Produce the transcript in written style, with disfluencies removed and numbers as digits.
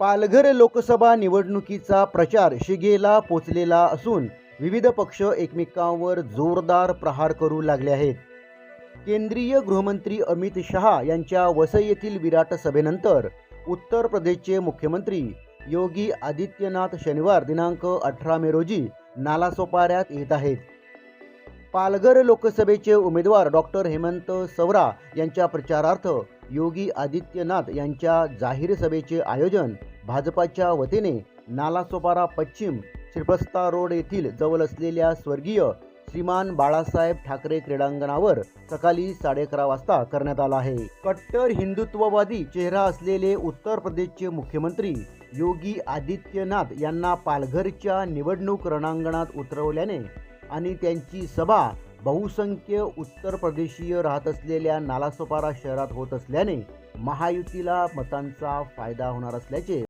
पालघर लोकसभा निवडणुकीचा प्रचार शिगेला पोचलेला असून विविध पक्ष एकमेकांवर जोरदार प्रहार करू लागले आहेत. केंद्रीय गृहमंत्री अमित शहा यांच्या वसई येथील विराट सभेनंतर उत्तर प्रदेशचे मुख्यमंत्री योगी आदित्यनाथ शनिवार दिनांक 18 मे रोजी नालासोपाऱ्यात येत आहेत. पालघर लोकसभेचे उमेदवार डॉक्टर हेमंत सवरा यांच्या प्रचारार्थ योगी आदित्यनाथ यांच्या जाहीर सभेचे आयोजन भाजपाच्या वतीने नालासोपारा पश्चिम श्रीप्रस्ता रोड येथील जवळ असलेल्या स्वर्गीय श्रीमान बाळासाहेब ठाकरे क्रीडांगणावर सकाळी 11:30 वाजता करण्यात आला आहे. कट्टर हिंदुत्ववादी चेहरा असलेले उत्तर प्रदेशचे मुख्यमंत्री योगी आदित्यनाथ यांना पालघरच्या निवडणूक रणांगणात उतरवल्याने आणि त्यांची सभा बहुसंख्य उत्तर प्रदेशीय राहत असलेल्या नालासोपारा शहरात होत असल्याने महायुतीला मतांचा फायदा होणार असल्याचे